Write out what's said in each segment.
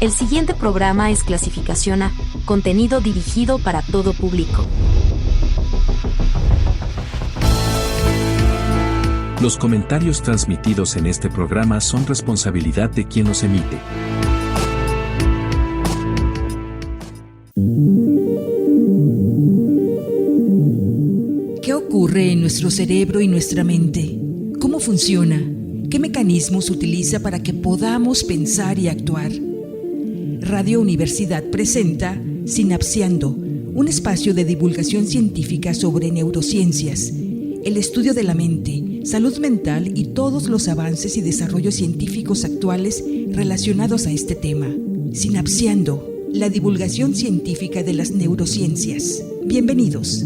El siguiente programa es clasificación A, contenido dirigido para todo público. Los comentarios transmitidos en este programa son responsabilidad de quien los emite. ¿Qué ocurre en nuestro cerebro y nuestra mente? ¿Cómo funciona? ¿Qué mecanismos utiliza para que podamos pensar y actuar? Radio Universidad presenta Sinapseando, un espacio de divulgación científica sobre neurociencias, el estudio de la mente, salud mental y todos los avances y desarrollos científicos actuales relacionados a este tema. Sinapseando, la divulgación científica de las neurociencias. Bienvenidos.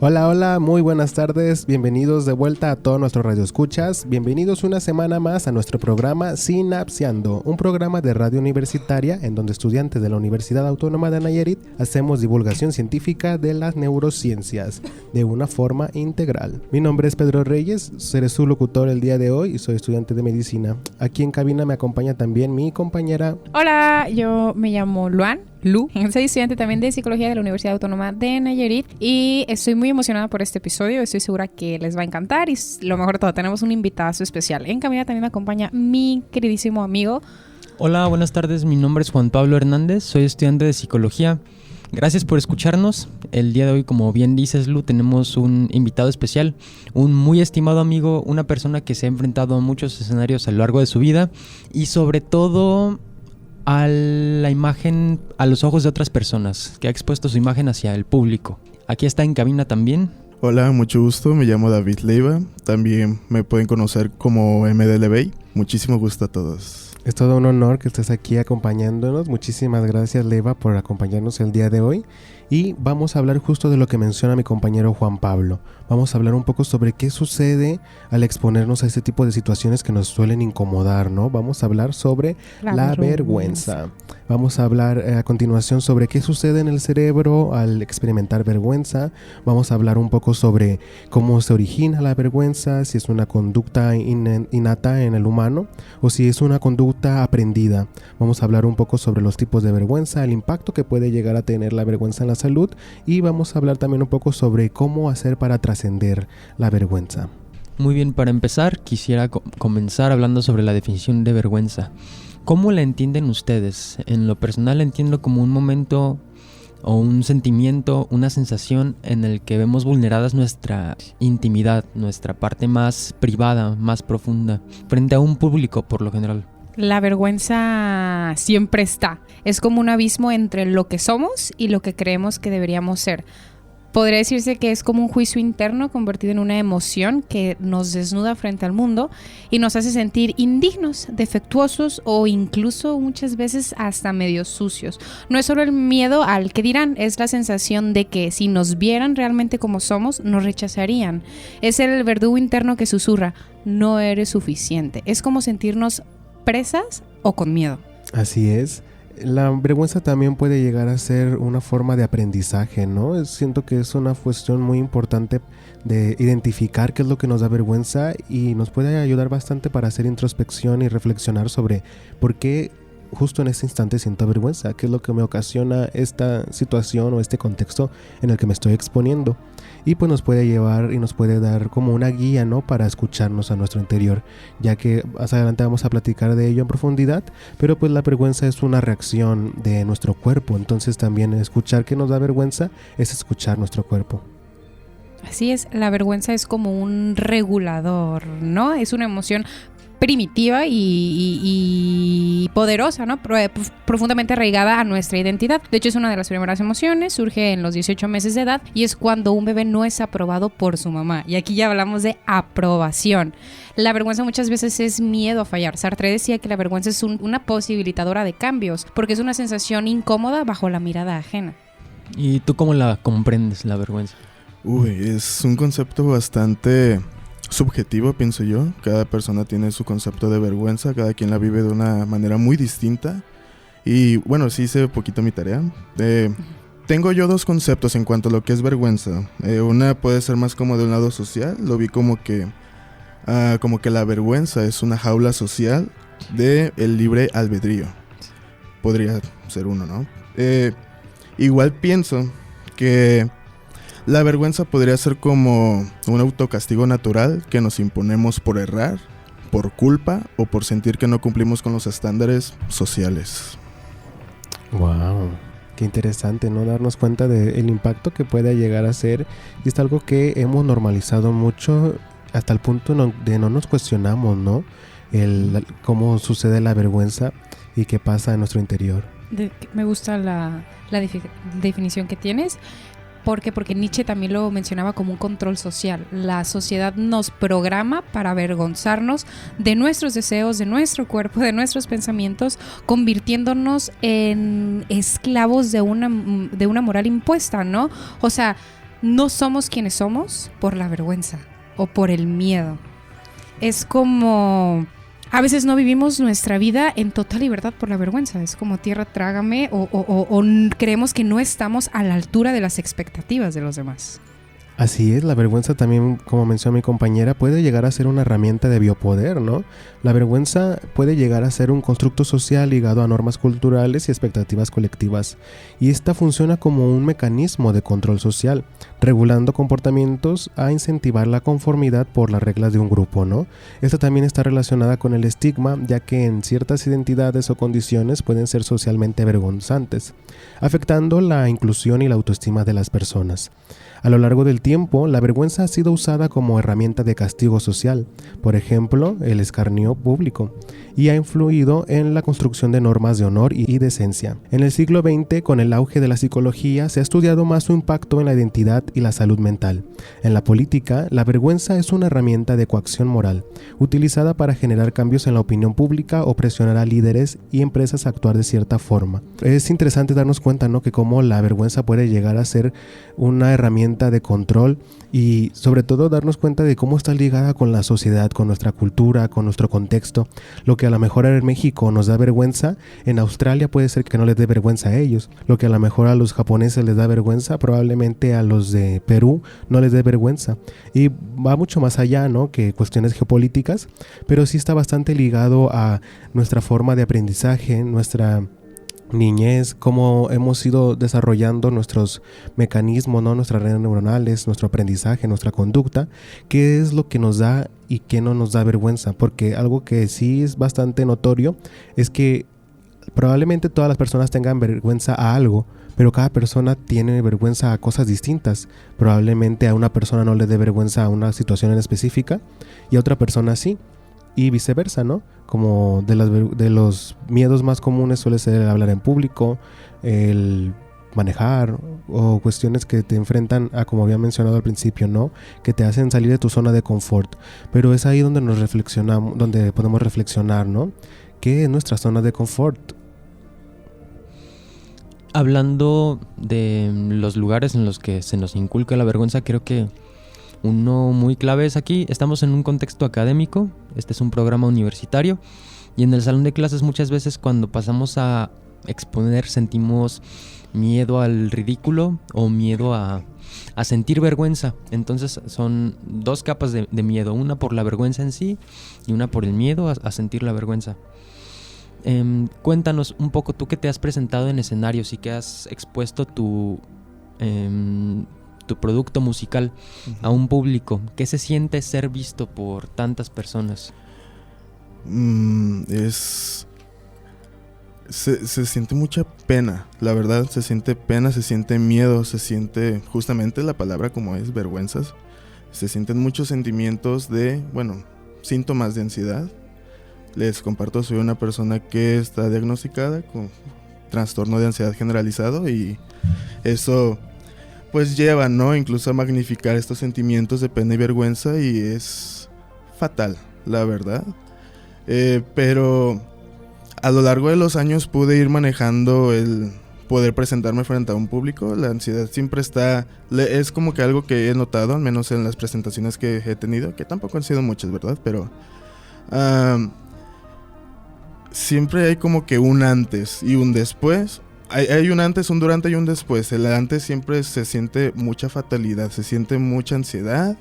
Hola, muy buenas tardes, bienvenidos de vuelta a todos nuestros radioescuchas, bienvenidos una semana más a nuestro programa Sinapseando, un programa de radio universitaria en donde estudiantes de la Universidad Autónoma de Nayarit hacemos divulgación científica de las neurociencias de una forma integral. Mi nombre es Pedro Reyes, seré su locutor el día de hoy y soy estudiante de medicina. Aquí en cabina me acompaña también mi compañera. Hola, yo me llamo Lu, soy estudiante también de Psicología de la Universidad Autónoma de Nayarit y estoy muy emocionada por este episodio, estoy segura que les va a encantar y lo mejor de todo, tenemos un invitado especial. En cabina también me acompaña mi queridísimo amigo. Hola, buenas tardes, mi nombre es Juan Pablo Hernández, soy estudiante de Psicología. Gracias por escucharnos. El día de hoy, como bien dices, Lu, tenemos un invitado especial, un muy estimado amigo, una persona que se ha enfrentado a muchos escenarios a lo largo de su vida y sobre todo a la imagen, a los ojos de otras personas, que ha expuesto su imagen hacia el público. Aquí está en cabina también. Hola, mucho gusto, me llamo David Leiva, también me pueden conocer como MDLBay. Muchísimo gusto a todos. Es todo un honor que estés aquí acompañándonos. Muchísimas gracias, Leiva, por acompañarnos el día de hoy. Y vamos a hablar justo de lo que menciona mi compañero Juan Pablo. Vamos a hablar un poco sobre qué sucede al exponernos a este tipo de situaciones que nos suelen incomodar, ¿no? Vamos a hablar sobre la vergüenza. Vamos a hablar a continuación sobre qué sucede en el cerebro al experimentar vergüenza. Vamos a hablar un poco sobre cómo se origina la vergüenza, si es una conducta innata en el humano o si es una conducta aprendida. Vamos a hablar un poco sobre los tipos de vergüenza, el impacto que puede llegar a tener la vergüenza en la salud y vamos a hablar también un poco sobre cómo hacer para trascender la vergüenza. Muy bien, para empezar quisiera comenzar hablando sobre la definición de vergüenza. ¿Cómo la entienden ustedes? En lo personal la entiendo como un momento o un sentimiento, una sensación en el que vemos vulneradas nuestra intimidad, nuestra parte más privada, más profunda, frente a un público por lo general. La vergüenza siempre está. Es como un abismo entre lo que somos y lo que creemos que deberíamos ser. Podría decirse que es como un juicio interno convertido en una emoción que nos desnuda frente al mundo y nos hace sentir indignos, defectuosos o incluso muchas veces hasta medio sucios. No es solo el miedo al que dirán, es la sensación de que si nos vieran realmente como somos, nos rechazarían. Es el verdugo interno que susurra, no eres suficiente. Es como sentirnos presas o con miedo. Así es. La vergüenza también puede llegar a ser una forma de aprendizaje, ¿no? Siento que es una cuestión muy importante de identificar qué es lo que nos da vergüenza y nos puede ayudar bastante para hacer introspección y reflexionar sobre por qué justo en este instante siento vergüenza, qué es lo que me ocasiona esta situación o este contexto en el que me estoy exponiendo. Y pues nos puede llevar y nos puede dar como una guía, ¿no? Para escucharnos a nuestro interior, ya que más adelante vamos a platicar de ello en profundidad, pero pues la vergüenza es una reacción de nuestro cuerpo, entonces también escuchar que nos da vergüenza es escuchar nuestro cuerpo. Así es, la vergüenza es como un regulador, ¿no? Es una emoción primitiva y poderosa, ¿no? Profundamente arraigada a nuestra identidad. De hecho, es una de las primeras emociones, surge en los 18 meses de edad y es cuando un bebé no es aprobado por su mamá. Y aquí ya hablamos de aprobación. La vergüenza muchas veces es miedo a fallar. Sartre decía que la vergüenza es una posibilitadora de cambios, porque es una sensación incómoda bajo la mirada ajena. ¿Y tú cómo la comprendes, la vergüenza? Es un concepto bastante subjetivo, pienso yo. Cada persona tiene su concepto de vergüenza, cada quien la vive de una manera muy distinta. Y bueno, sí hice poquito mi tarea. tengo yo dos conceptos en cuanto a lo que es vergüenza. Una puede ser más como de un lado social. Lo vi como que la vergüenza es una jaula social de el libre albedrío. Podría ser uno, ¿no? Igual pienso que la vergüenza podría ser como un autocastigo natural que nos imponemos por errar, por culpa o por sentir que no cumplimos con los estándares sociales. Wow, qué interesante, ¿no? Darnos cuenta del impacto que puede llegar a ser. Y es algo que hemos normalizado mucho hasta el punto de no nos cuestionamos, ¿no? Cómo sucede la vergüenza y qué pasa en nuestro interior. Me gusta la definición que tienes. ¿Por qué? Porque Nietzsche también lo mencionaba como un control social. La sociedad nos programa para avergonzarnos de nuestros deseos, de nuestro cuerpo, de nuestros pensamientos, convirtiéndonos en esclavos de una moral impuesta, ¿no? O sea, no somos quienes somos por la vergüenza o por el miedo. Es como... A veces no vivimos nuestra vida en total libertad por la vergüenza. Es como tierra trágame o creemos que no estamos a la altura de las expectativas de los demás. Así es, la vergüenza también, como mencionó mi compañera, puede llegar a ser una herramienta de biopoder, ¿no? La vergüenza puede llegar a ser un constructo social ligado a normas culturales y expectativas colectivas. Y esta funciona como un mecanismo de control social, regulando comportamientos a incentivar la conformidad por las reglas de un grupo, ¿no? Esta también está relacionada con el estigma, ya que en ciertas identidades o condiciones pueden ser socialmente vergonzantes, afectando la inclusión y la autoestima de las personas. A lo largo del tiempo, la vergüenza ha sido usada como herramienta de castigo social, por ejemplo, el escarnio público, y ha influido en la construcción de normas de honor y decencia. En el siglo XX, con el auge de la psicología, se ha estudiado más su impacto en la identidad y la salud mental. En la política, la vergüenza es una herramienta de coacción moral, utilizada para generar cambios en la opinión pública o presionar a líderes y empresas a actuar de cierta forma. Es interesante darnos cuenta, ¿no?, que cómo la vergüenza puede llegar a ser una herramienta de control y sobre todo darnos cuenta de cómo está ligada con la sociedad, con nuestra cultura, con nuestro contexto. Lo que a lo mejor en México nos da vergüenza, en Australia puede ser que no les dé vergüenza a ellos. Lo que a lo mejor a los japoneses les da vergüenza, probablemente a los de Perú no les dé vergüenza. Y va mucho más allá, ¿no?, que cuestiones geopolíticas, pero sí está bastante ligado a nuestra forma de aprendizaje, nuestra niñez, cómo hemos ido desarrollando nuestros mecanismos, ¿no?, nuestras redes neuronales, nuestro aprendizaje, nuestra conducta, qué es lo que nos da y qué no nos da vergüenza, porque algo que sí es bastante notorio es que probablemente todas las personas tengan vergüenza a algo, pero cada persona tiene vergüenza a cosas distintas. Probablemente a una persona no le dé vergüenza a una situación en específica y a otra persona sí. Y viceversa, ¿no? Como de los miedos más comunes suele ser el hablar en público, el manejar o cuestiones que te enfrentan a, como había mencionado al principio, ¿no?, que te hacen salir de tu zona de confort. Pero es ahí donde donde podemos reflexionar, ¿no? ¿Qué es nuestra zona de confort? Hablando de los lugares en los que se nos inculca la vergüenza, creo que uno muy clave es aquí. Estamos en un contexto académico, este es un programa universitario y en el salón de clases muchas veces cuando pasamos a exponer sentimos miedo al ridículo o miedo a sentir vergüenza. Entonces son dos capas de miedo, una por la vergüenza en sí y una por el miedo a sentir la vergüenza. Cuéntanos un poco, tú que te has presentado en escenarios y que has expuesto tu producto musical a un público, ¿qué se siente ser visto por tantas personas? Se siente mucha pena, la verdad, se siente pena, se siente miedo, se siente justamente la palabra como es, vergüenzas. Se sienten muchos sentimientos de, síntomas de ansiedad. Les comparto, soy una persona que está diagnosticada con trastorno de ansiedad generalizado y eso pues lleva, ¿no?, incluso a magnificar estos sentimientos de pena y vergüenza y es fatal, la verdad. Pero a lo largo de los años pude ir manejando el poder presentarme frente a un público. La ansiedad siempre es como que algo que he notado, al menos en las presentaciones que he tenido, que tampoco han sido muchas, ¿verdad? Pero siempre hay como que un antes y un después hay un antes, un durante y un después. El antes siempre se siente mucha fatalidad, se siente mucha ansiedad.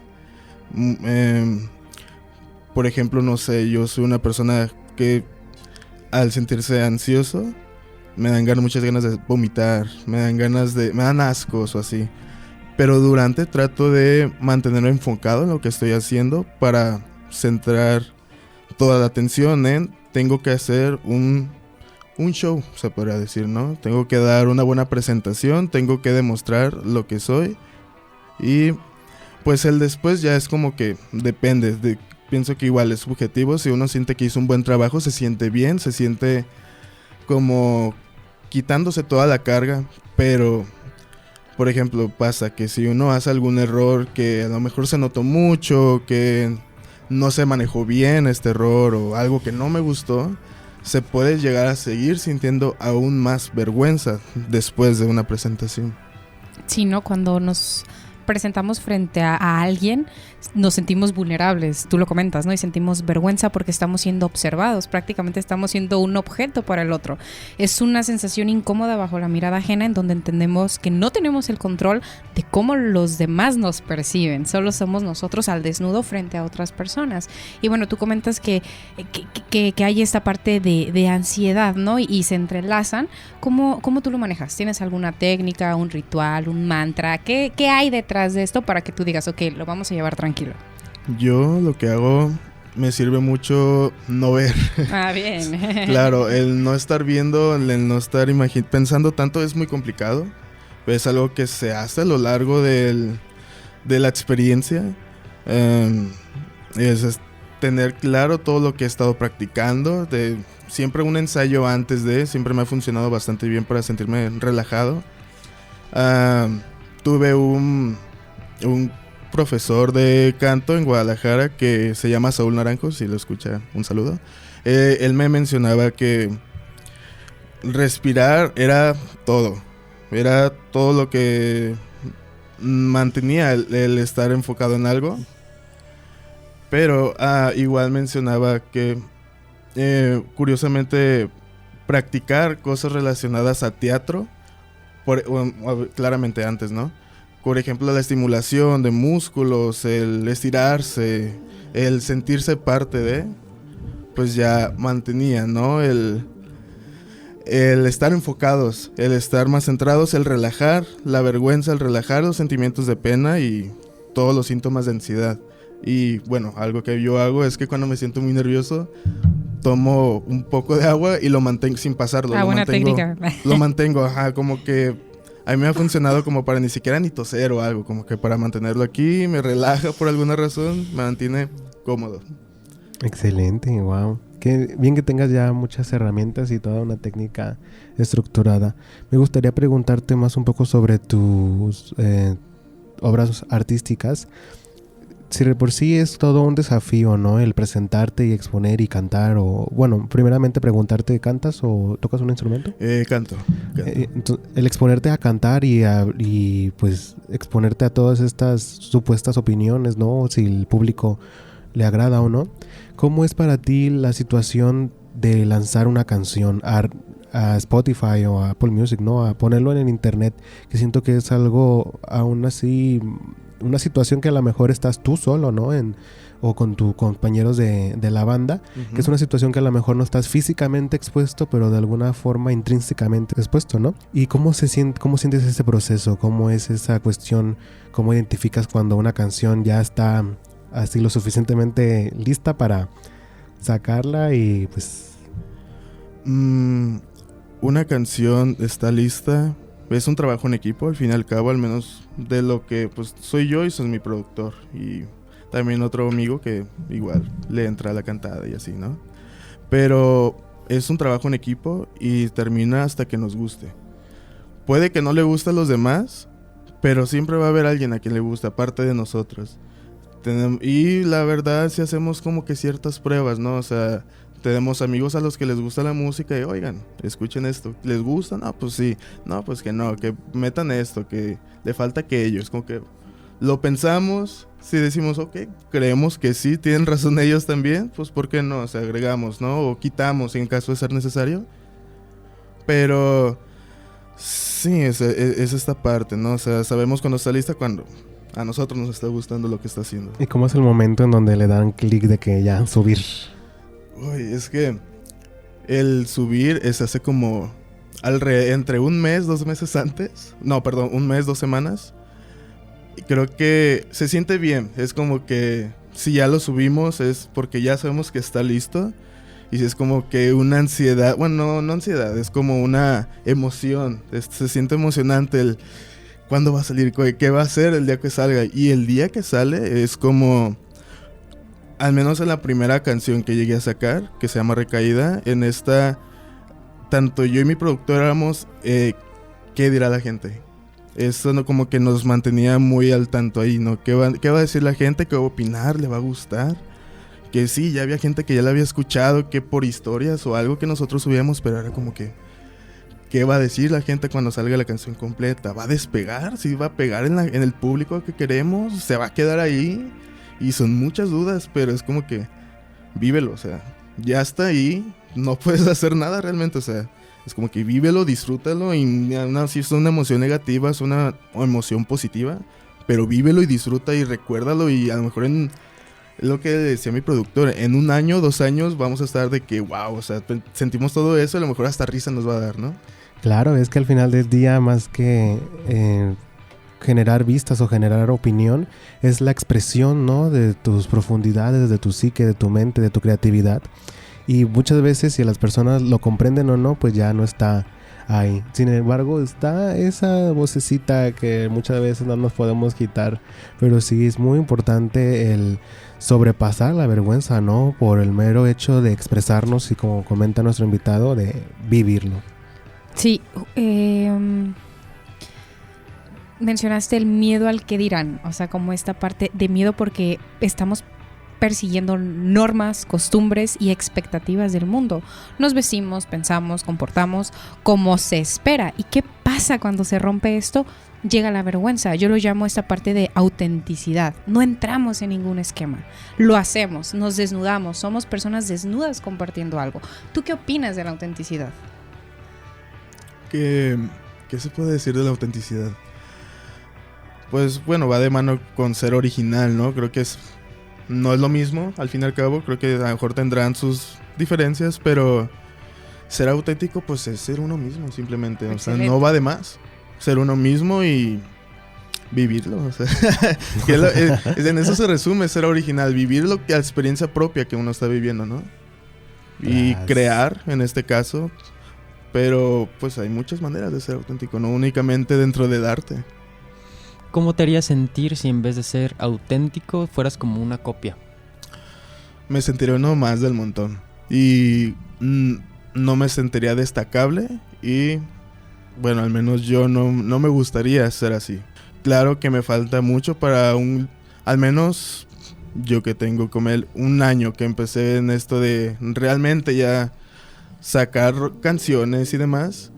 Por ejemplo, no sé, yo soy una persona que al sentirse ansioso me dan muchas ganas de vomitar, me dan ascos o así. Pero durante trato de mantenerme enfocado en lo que estoy haciendo para centrar toda la atención en tengo que hacer un show, se podría decir, ¿no? Tengo que dar una buena presentación, tengo que demostrar lo que soy. Y pues el después ya es como que depende, pienso que igual es subjetivo. Si uno siente que hizo un buen trabajo, se siente bien, se siente como quitándose toda la carga. Pero, por ejemplo, pasa que si uno hace algún error que a lo mejor se notó mucho, que no se manejó bien este error o algo que no me gustó, se puede llegar a seguir sintiendo aún más vergüenza después de una presentación. Sí, ¿no? Cuando nos presentamos frente a alguien, nos sentimos vulnerables, tú lo comentas, ¿no? Y sentimos vergüenza porque estamos siendo observados, prácticamente estamos siendo un objeto para el otro. Es una sensación incómoda bajo la mirada ajena en donde entendemos que no tenemos el control de cómo los demás nos perciben, solo somos nosotros al desnudo frente a otras personas. Y bueno, tú comentas que hay esta parte de ansiedad, ¿no? Y se entrelazan. ¿Cómo tú lo manejas? ¿Tienes alguna técnica, un ritual, un mantra? ¿Qué hay detrás de esto para que tú digas, ok, lo vamos a llevar tranquilo? Yo lo que hago, me sirve mucho no ver. Ah, bien. Claro, el no estar viendo, el no estar pensando tanto es muy complicado. Es algo que se hace a lo largo de la experiencia. Es tener claro todo lo que he estado practicando. Siempre un ensayo antes siempre me ha funcionado bastante bien para sentirme relajado. Tuve un profesor de canto en Guadalajara que se llama Saúl Naranjo, si lo escucha, un saludo. Él me mencionaba que respirar era todo lo que mantenía el estar enfocado en algo. Pero igual mencionaba que curiosamente practicar cosas relacionadas a teatro, claramente antes, ¿no? Por ejemplo, la estimulación de músculos, el estirarse, el sentirse parte pues ya mantenía, ¿no? El estar enfocados, el estar más centrados, el relajar la vergüenza, el relajar los sentimientos de pena y todos los síntomas de ansiedad. Y bueno, algo que yo hago es que cuando me siento muy nervioso, tomo un poco de agua y lo mantengo sin pasarlo. Buena técnica. Lo mantengo, como que a mí me ha funcionado como para ni siquiera ni toser o algo, como que para mantenerlo aquí, me relaja por alguna razón, me mantiene cómodo. Excelente, wow. Qué bien que tengas ya muchas herramientas y toda una técnica estructurada. Me gustaría preguntarte más un poco sobre tus obras artísticas. Si de por sí es todo un desafío, ¿no? El presentarte y exponer y cantar, o bueno, primeramente preguntarte, ¿cantas o tocas un instrumento? Canto. El exponerte a cantar y pues exponerte a todas estas supuestas opiniones, ¿no? Si el público le agrada o no. ¿Cómo es para ti la situación de lanzar una canción a Spotify o a Apple Music, ¿no? A ponerlo en el internet, que siento que es algo aún así, una situación que a lo mejor estás tú solo, ¿no? O con tus compañeros de la banda, uh-huh. Que es una situación que a lo mejor no estás físicamente expuesto, pero de alguna forma intrínsecamente expuesto, ¿no? ¿Y cómo sientes ese proceso? ¿Cómo es esa cuestión? ¿Cómo identificas cuando una canción ya está así lo suficientemente lista para sacarla y pues... Una canción está lista, es un trabajo en equipo, al fin y al cabo, al menos de lo que pues soy yo y soy mi productor y también otro amigo que igual le entra a la cantada y así, ¿no? Pero es un trabajo en equipo y termina hasta que nos guste. Puede que no le guste a los demás, pero siempre va a haber alguien a quien le guste, aparte de nosotros. Y la verdad, si hacemos como que ciertas pruebas, ¿no? O sea, tenemos amigos a los que les gusta la música y oigan, escuchen esto. ¿Les gusta? No, pues sí. No, pues que no, que metan esto, que le falta aquello. Es como que lo pensamos, si decimos, ok, creemos que sí, tienen razón ellos también, pues ¿por qué no? O sea, agregamos, ¿no? O quitamos en caso de ser necesario. Pero Sí, es esta parte, ¿no? O sea, sabemos cuando está lista, cuando a nosotros nos está gustando lo que está haciendo. ¿Y cómo es el momento en donde le dan clic de que ya subir? Uy, es que el subir se hace como entre un mes, 2 meses antes. No, perdón, un mes, 2 semanas. Y creo que se siente bien. Es como que si ya lo subimos es porque ya sabemos que está listo. Y si es como que una ansiedad, bueno, no ansiedad, es como una emoción. Se siente emocionante el cuándo va a salir, qué va a hacer el día que salga. Y el día que sale es como, al menos en la primera canción que llegué a sacar, que se llama Recaída, en esta, tanto yo y mi productor éramos, ¿qué dirá la gente? Eso no, como que nos mantenía muy al tanto ahí, ¿no? ¿Qué va a decir la gente? ¿Qué va a opinar? ¿Le va a gustar? Que sí, ya había gente que ya la había escuchado, que por historias o algo que nosotros subíamos, pero era como que, ¿qué va a decir la gente cuando salga la canción completa? ¿Va a despegar? ¿Sí va a pegar en el público que queremos? ¿Se va a quedar ahí? Y son muchas dudas, pero es como que vívelo, o sea, ya está ahí, no puedes hacer nada realmente, o sea, es como que vívelo, disfrútalo, y no, si es una emoción negativa, es una emoción positiva, pero vívelo y disfruta y recuérdalo, y a lo mejor es lo que decía mi productor, en 1 año, 2 años vamos a estar de que wow, o sea, sentimos todo eso, a lo mejor hasta risa nos va a dar, ¿no? Claro, es que al final del día, más que generar vistas o generar opinión, es la expresión, ¿no? De tus profundidades, de tu psique, de tu mente, de tu creatividad. Y muchas veces, si las personas lo comprenden o no, pues ya no está ahí. Sin embargo, está esa vocecita que muchas veces no nos podemos quitar. Pero sí es muy importante el sobrepasar la vergüenza, ¿no? Por el mero hecho de expresarnos y, como comenta nuestro invitado, de vivirlo. Sí, mencionaste el miedo al que dirán, o sea, como esta parte de miedo porque estamos persiguiendo normas, costumbres y expectativas del mundo. Nos vestimos, pensamos, comportamos como se espera. ¿Y qué pasa cuando se rompe esto? Llega la vergüenza. Yo lo llamo esta parte de autenticidad. No entramos en ningún esquema. Lo hacemos, nos desnudamos, somos personas desnudas compartiendo algo. ¿Tú qué opinas de la autenticidad? ¿Qué se puede decir de la autenticidad? Pues bueno, va de mano con ser original, ¿no? Creo que no es lo mismo, al fin y al cabo. Creo que a lo mejor tendrán sus diferencias, pero ser auténtico pues es ser uno mismo, simplemente. Excelente. O sea, no va de más. Ser uno mismo y vivirlo, o sea, en eso se resume ser original, vivir la experiencia propia que uno está viviendo, ¿no? Y crear, en este caso, pero pues hay muchas maneras de ser auténtico, no únicamente dentro del arte. ¿Cómo te haría sentir si en vez de ser auténtico fueras como una copia? Me sentiría uno más del montón y no me sentiría destacable y bueno, al menos yo no me gustaría ser así. Claro que me falta mucho para al menos yo que tengo como 1 año que empecé en esto de realmente ya sacar canciones y demás.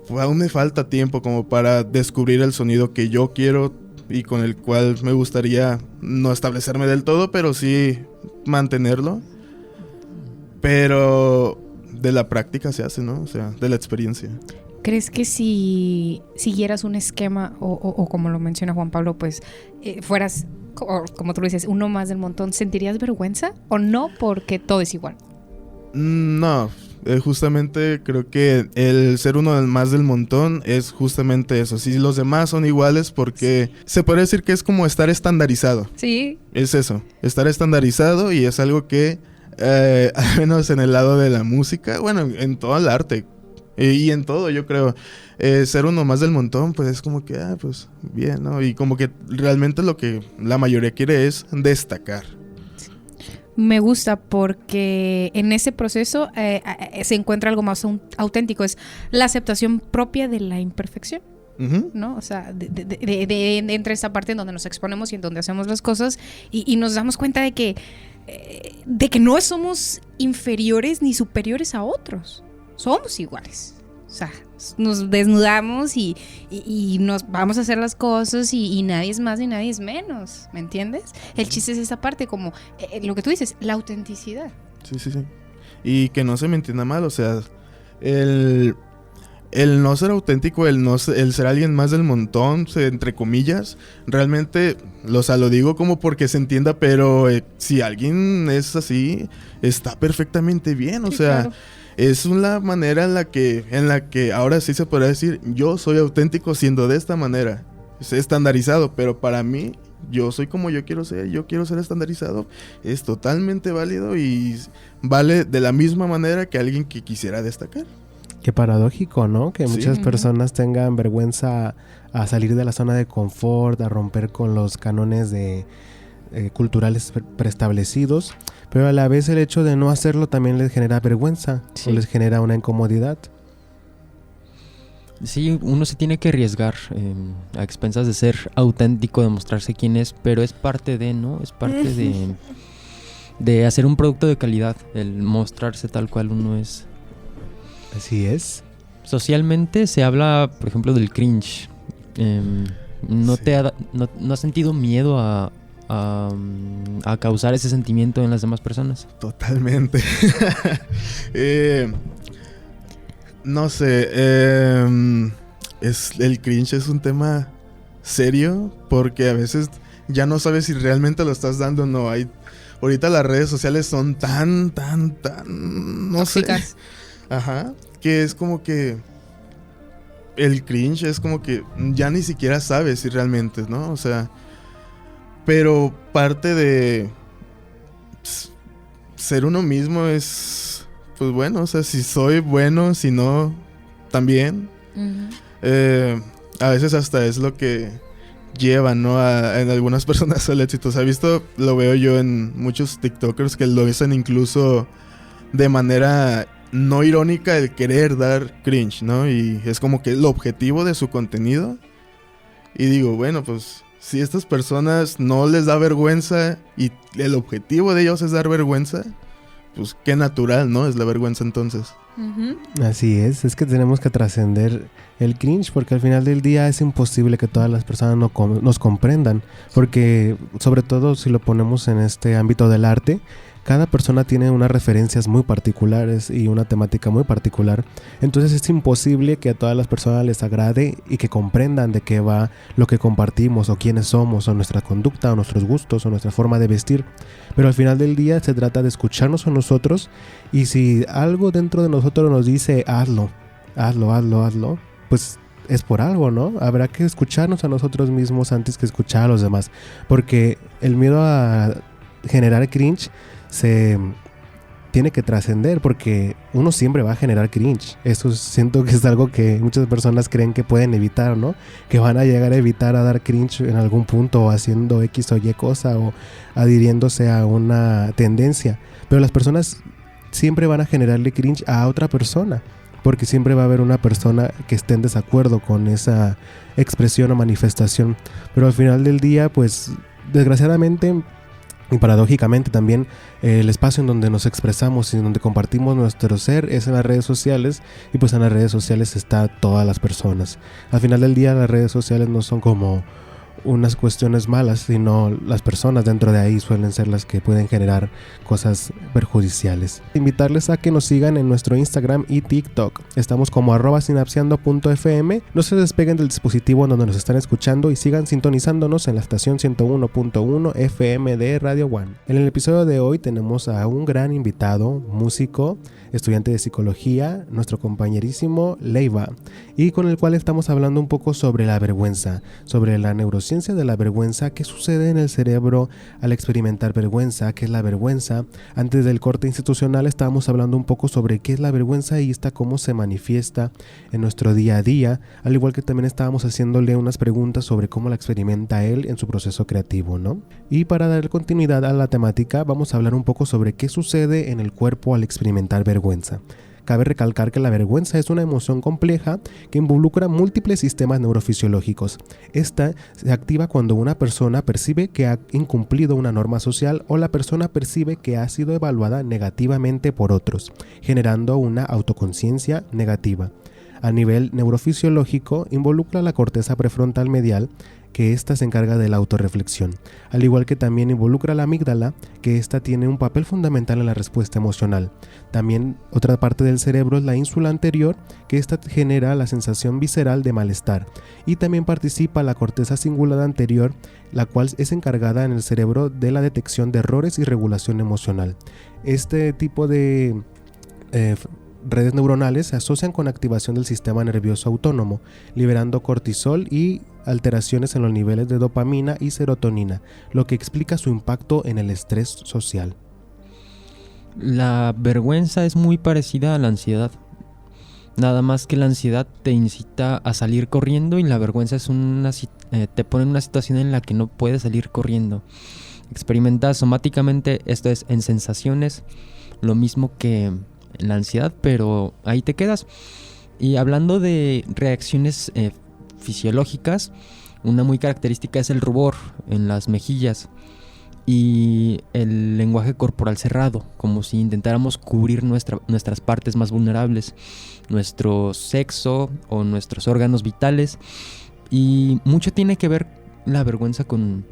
Aún me falta tiempo como para descubrir el sonido que yo quiero y con el cual me gustaría no establecerme del todo, pero sí mantenerlo. Pero de la práctica se hace, ¿no? O sea, de la experiencia. ¿Crees que si siguieras un esquema o como lo menciona Juan Pablo, pues fueras, como tú lo dices, uno más del montón, ¿sentirías vergüenza o no porque todo es igual? No, justamente creo que el ser uno más del montón es justamente eso. Si los demás son iguales, porque se puede decir que es como estar estandarizado. Sí. Es eso, estar estandarizado, y es algo que al menos en el lado de la música, bueno, en todo el arte y en todo, yo creo, ser uno más del montón, pues es como que, pues bien, ¿no? Y como que realmente lo que la mayoría quiere es destacar. Me gusta porque en ese proceso se encuentra algo más auténtico, es la aceptación propia de la imperfección. Uh-huh. ¿No? O sea, entre esta parte en donde nos exponemos y en donde hacemos las cosas y nos damos cuenta de que no somos inferiores ni superiores a otros, somos iguales. O sea, nos desnudamos y nos vamos a hacer las cosas y nadie es más y nadie es menos, ¿me entiendes? El chiste es esa parte, como lo que tú dices, la autenticidad. Sí. Y que no se me entienda mal, o sea, el no ser auténtico, el ser alguien más del montón, entre comillas, realmente, lo digo como porque se entienda, pero si alguien es así, está perfectamente bien, o Sí, sea, claro. es una manera en la que ahora sí se podrá decir, yo soy auténtico siendo de esta manera, es estandarizado, pero para mí, yo soy como yo quiero ser estandarizado, es totalmente válido y vale de la misma manera que alguien que quisiera destacar. Qué paradójico, ¿no? Que Sí. muchas personas tengan vergüenza a salir de la zona de confort, a romper con los cánones de culturales preestablecidos, pero a la vez el hecho de no hacerlo también les genera vergüenza Sí. o les genera una incomodidad. Sí, uno se tiene que arriesgar a expensas de ser auténtico, de mostrarse quién es, pero es parte de, ¿no? Es parte de hacer un producto de calidad, el mostrarse tal cual uno es. Así es. Socialmente se habla, por ejemplo, del cringe. ¿No Sí. no has sentido miedo a causar ese sentimiento en las demás personas? Totalmente. No sé, el cringe es un tema serio porque a veces ya no sabes si realmente lo estás dando o no. Ahorita las redes sociales son tan, no sé. Tóxicas. Ajá, que es como que el cringe es como que ya ni siquiera sabes si realmente, ¿no? O sea, pero parte de ser uno mismo es, pues bueno, o sea, si soy bueno, si no, también. A veces hasta es lo que lleva, ¿no? En algunas personas al éxito. O sea, lo veo yo en muchos TikTokers que lo dicen incluso de manera no irónica el querer dar cringe, ¿no? Y es como que el objetivo de su contenido. Y digo, bueno, pues si a estas personas no les da vergüenza y el objetivo de ellos es dar vergüenza, pues qué natural, ¿no? Es la vergüenza entonces. Así es que tenemos que trascender el cringe porque al final del día es imposible que todas las personas nos comprendan, porque sobre todo si lo ponemos en este ámbito del arte, cada persona tiene unas referencias muy particulares y una temática muy particular, entonces es imposible que a todas las personas les agrade y que comprendan de qué va lo que compartimos o quiénes somos o nuestra conducta o nuestros gustos o nuestra forma de vestir, pero al final del día se trata de escucharnos a nosotros y si algo dentro de nosotros nos dice hazlo, pues es por algo, ¿no? Habrá que escucharnos a nosotros mismos antes que escuchar a los demás, porque el miedo a generar cringe se tiene que trascender porque uno siempre va a generar cringe. Eso siento que es algo que muchas personas creen que pueden evitar, ¿no? Que van a llegar a evitar a dar cringe en algún punto o haciendo X o Y cosa o adhiriéndose a una tendencia. Pero las personas siempre van a generarle cringe a otra persona porque siempre va a haber una persona que esté en desacuerdo con esa expresión o manifestación. Pero al final del día, pues desgraciadamente y paradójicamente también el espacio en donde nos expresamos y en donde compartimos nuestro ser es en las redes sociales y pues en las redes sociales está todas las personas. Al final del día las redes sociales no son como unas cuestiones malas, sino las personas dentro de ahí suelen ser las que pueden generar cosas perjudiciales. Invitarles a que nos sigan en nuestro Instagram y TikTok. Estamos como @sinapseando.fm. No se despeguen del dispositivo donde nos están escuchando y sigan sintonizándonos en la estación 101.1 FM de Radio One. En el episodio de hoy tenemos a un gran invitado, músico, estudiante de psicología, nuestro compañerísimo Leiva, y con el cual estamos hablando un poco sobre la vergüenza, sobre la neurociencia de la vergüenza, qué sucede en el cerebro al experimentar vergüenza, qué es la vergüenza. Antes del corte institucional estábamos hablando un poco sobre qué es la vergüenza y cómo se manifiesta en nuestro día a día, al igual que también estábamos haciéndole unas preguntas sobre cómo la experimenta él en su proceso creativo, ¿no? Y para dar continuidad a la temática, vamos a hablar un poco sobre qué sucede en el cuerpo al experimentar vergüenza. Cabe recalcar que la vergüenza es una emoción compleja que involucra múltiples sistemas neurofisiológicos. Esta se activa cuando una persona percibe que ha incumplido una norma social o la persona percibe que ha sido evaluada negativamente por otros, generando una autoconciencia negativa. A nivel neurofisiológico, involucra la corteza prefrontal medial, que ésta se encarga de la autorreflexión, al igual que también involucra a la amígdala, que ésta tiene un papel fundamental en la respuesta emocional. También otra parte del cerebro es la ínsula anterior, que ésta genera la sensación visceral de malestar, y también participa la corteza cingulada anterior, la cual es encargada en el cerebro de la detección de errores y regulación emocional. Este tipo de redes neuronales se asocian con activación del sistema nervioso autónomo, liberando cortisol y alteraciones en los niveles de dopamina y serotonina, lo que explica su impacto en el estrés social. La vergüenza es muy parecida a la ansiedad. Nada más que la ansiedad te incita a salir corriendo y la vergüenza es te pone en una situación en la que no puedes salir corriendo. Experimentas somáticamente, esto es en sensaciones, lo mismo que en la ansiedad, pero ahí te quedas. Y hablando de reacciones fisiológicas, una muy característica es el rubor en las mejillas y el lenguaje corporal cerrado, como si intentáramos cubrir nuestras partes más vulnerables, nuestro sexo o nuestros órganos vitales. Y mucho tiene que ver la vergüenza con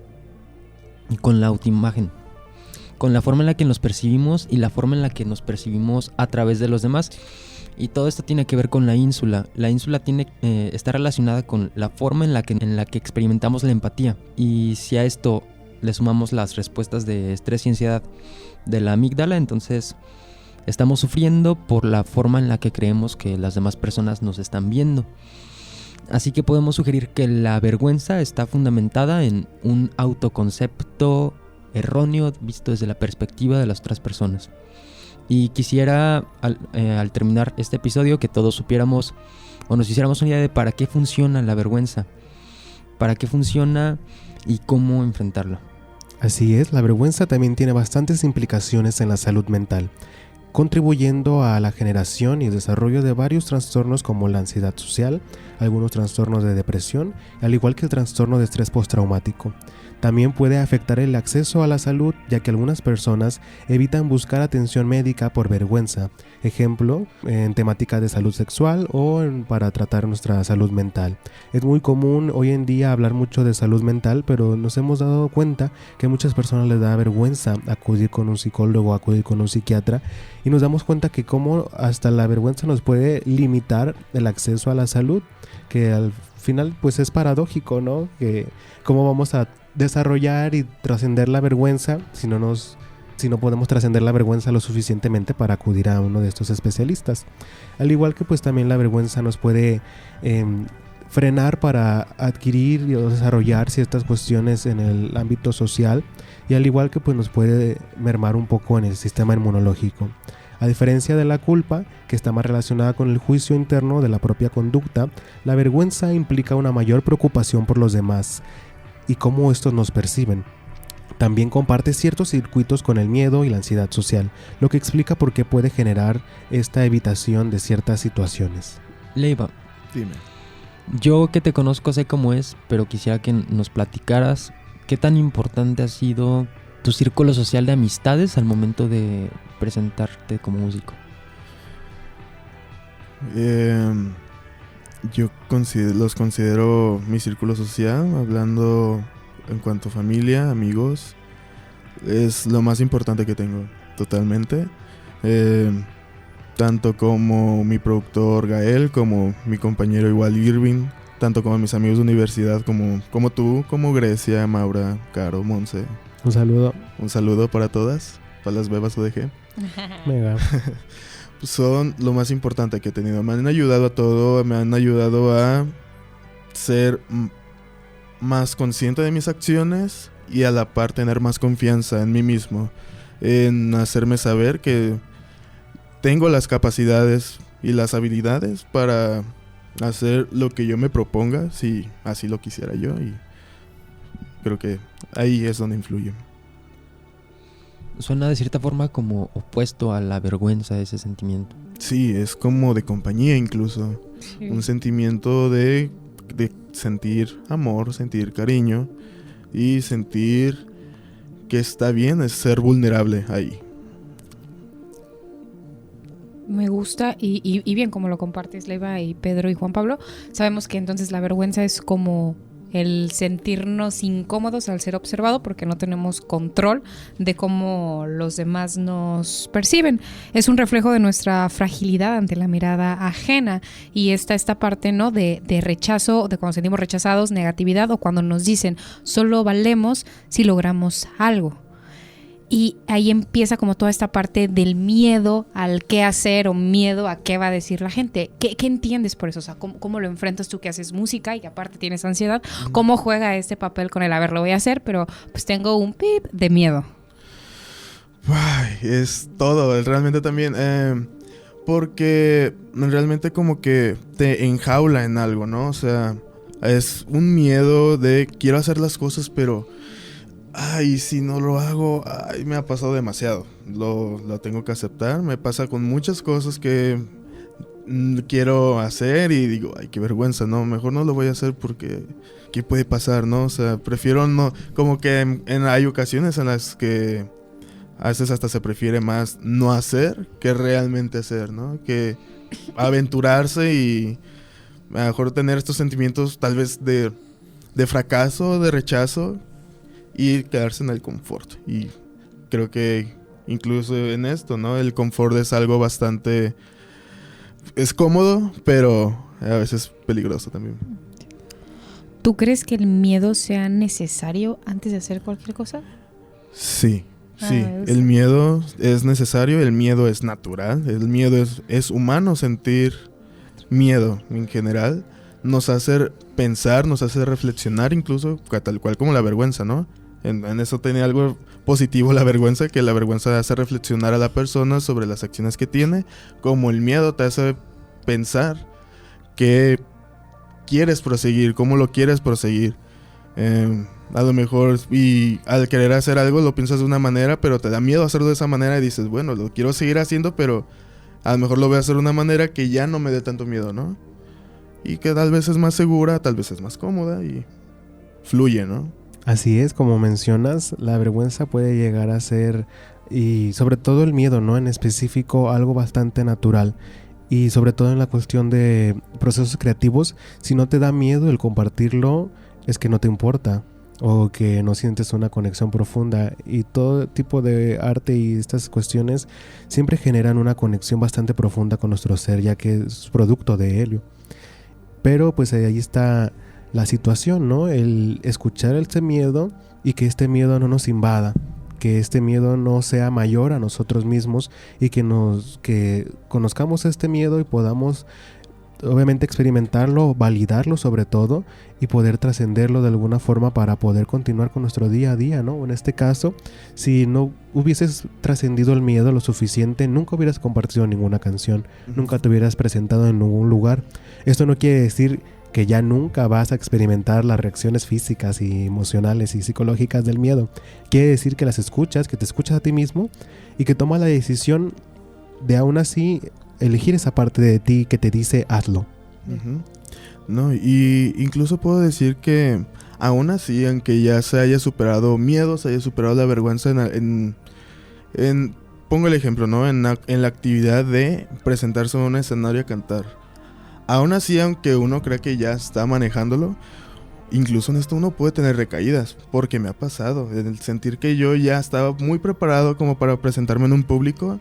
la autoimagen, con la forma en la que nos percibimos y la forma en la que nos percibimos a través de los demás. Y todo esto tiene que ver con la ínsula. La ínsula está relacionada con la forma en la que experimentamos la empatía. Y si a esto le sumamos las respuestas de estrés y ansiedad de la amígdala, entonces estamos sufriendo por la forma en la que creemos que las demás personas nos están viendo. Así que podemos sugerir que la vergüenza está fundamentada en un autoconcepto erróneo visto desde la perspectiva de las otras personas. Y quisiera al terminar este episodio que todos supiéramos o nos hiciéramos una idea de para qué funciona la vergüenza, para qué funciona y cómo enfrentarla. Así es, la vergüenza también tiene bastantes implicaciones en la salud mental, contribuyendo a la generación y desarrollo de varios trastornos como la ansiedad social, algunos trastornos de depresión, al igual que el trastorno de estrés postraumático. También puede afectar el acceso a la salud, ya que algunas personas evitan buscar atención médica por vergüenza, ejemplo, en temática de salud sexual o para tratar nuestra salud mental. Es muy común hoy en día hablar mucho de salud mental, pero nos hemos dado cuenta que a muchas personas les da vergüenza acudir con un psicólogo, acudir con un psiquiatra, y nos damos cuenta que cómo hasta la vergüenza nos puede limitar el acceso a la salud, que al final pues es paradójico, ¿no? Que cómo vamos a desarrollar y trascender la vergüenza si no podemos trascender la vergüenza lo suficientemente para acudir a uno de estos especialistas. Al igual que pues también la vergüenza nos puede frenar para adquirir o desarrollar ciertas cuestiones en el ámbito social, y al igual que pues nos puede mermar un poco en el sistema inmunológico. A diferencia de la culpa, que está más relacionada con el juicio interno de la propia conducta, la vergüenza implica una mayor preocupación por los demás y cómo estos nos perciben. También comparte ciertos circuitos con el miedo y la ansiedad social, lo que explica por qué puede generar esta evitación de ciertas situaciones. Leiva, Dime. yo que te conozco sé cómo es, pero quisiera que nos platicaras qué tan importante ha sido tu círculo social de amistades al momento de presentarte como músico. Yo los considero mi círculo social, hablando en cuanto a familia, amigos, es lo más importante que tengo, totalmente. Tanto como mi productor Gael, como mi compañero igual Irving, tanto como mis amigos de universidad, como tú, como Grecia, Maura, Caro, Monse. Un saludo. Un saludo para todas, para las bebas UDG. Venga. Son lo más importante que he tenido. Me han ayudado a todo, me han ayudado a ser más consciente de mis acciones y a la par tener más confianza en mí mismo, en hacerme saber que tengo las capacidades y las habilidades para hacer lo que yo me proponga, si así lo quisiera yo, y creo que ahí es donde influye. Suena de cierta forma como opuesto a la vergüenza, ese sentimiento. Sí, es como de compañía incluso. Sí. Un sentimiento de sentir amor, sentir cariño y sentir que está bien, es ser vulnerable ahí. Me gusta y bien como lo compartes Leiva y Pedro y Juan Pablo, sabemos que entonces la vergüenza es como el sentirnos incómodos al ser observado porque no tenemos control de cómo los demás nos perciben. Es un reflejo de nuestra fragilidad ante la mirada ajena, y esta parte, ¿no?, de rechazo, de cuando sentimos rechazados, negatividad, o cuando nos dicen solo valemos si logramos algo. Y ahí empieza como toda esta parte del miedo al qué hacer o miedo a qué va a decir la gente. ¿Qué entiendes por eso? O sea, ¿cómo lo enfrentas tú que haces música y que aparte tienes ansiedad? ¿Cómo juega este papel con el, a ver, lo voy a hacer, pero pues tengo un pip de miedo? Ay, es todo, realmente también. Porque realmente como que te enjaula en algo, ¿no? O sea, es un miedo de quiero hacer las cosas, pero... ay, si no lo hago, ay, me ha pasado demasiado. Lo tengo que aceptar. Me pasa con muchas cosas que quiero hacer y digo, ay, qué vergüenza, no, mejor no lo voy a hacer porque ¿qué puede pasar, no? O sea, prefiero no, como que hay ocasiones en las que a veces hasta se prefiere más no hacer que realmente hacer, ¿no? Que aventurarse y a lo mejor tener estos sentimientos tal vez de fracaso, de rechazo, y quedarse en el confort. Y creo que incluso en esto, ¿no? El confort es algo bastante... es cómodo, pero a veces peligroso también. ¿Tú crees que el miedo sea necesario antes de hacer cualquier cosa? Sí. El miedo es necesario, el miedo es natural, el miedo es humano sentir miedo en general. Nos hace pensar, nos hace reflexionar incluso, tal cual como la vergüenza, ¿no? En eso tiene algo positivo la vergüenza, que la vergüenza hace reflexionar a la persona sobre las acciones que tiene, como el miedo te hace pensar que quieres proseguir, cómo lo quieres proseguir. A lo mejor, y al querer hacer algo lo piensas de una manera, pero te da miedo hacerlo de esa manera y dices, bueno, lo quiero seguir haciendo, pero a lo mejor lo voy a hacer de una manera que ya no me dé tanto miedo, ¿no? Y que tal vez es más segura, tal vez es más cómoda y fluye, ¿no? Así es, como mencionas, la vergüenza puede llegar a ser, y sobre todo el miedo, ¿no? En específico, algo bastante natural. Y sobre todo en la cuestión de procesos creativos, si no te da miedo el compartirlo, es que no te importa, o que no sientes una conexión profunda. Y todo tipo de arte y estas cuestiones siempre generan una conexión bastante profunda con nuestro ser, ya que es producto de ello. Pero pues ahí está la situación, ¿no? El escuchar este miedo y que este miedo no nos invada, que este miedo no sea mayor a nosotros mismos, y que conozcamos este miedo y podamos obviamente experimentarlo, validarlo sobre todo, y poder trascenderlo de alguna forma para poder continuar con nuestro día a día, ¿no? En este caso, si no hubieses trascendido el miedo lo suficiente, nunca hubieras compartido ninguna canción, nunca te hubieras presentado en ningún lugar. Esto no quiere decir que ya nunca vas a experimentar las reacciones físicas y emocionales y psicológicas del miedo. Quiere decir que las escuchas, que te escuchas a ti mismo y que tomas la decisión de aún así elegir esa parte de ti que te dice hazlo. No, y incluso puedo decir que aún así, aunque ya se haya superado miedos, se haya superado la vergüenza pongo el ejemplo, ¿no? En la actividad de presentarse en un escenario a cantar. Aún así, aunque uno cree que ya está manejándolo, incluso en esto uno puede tener recaídas, porque me ha pasado, el sentir que yo ya estaba muy preparado como para presentarme en un público,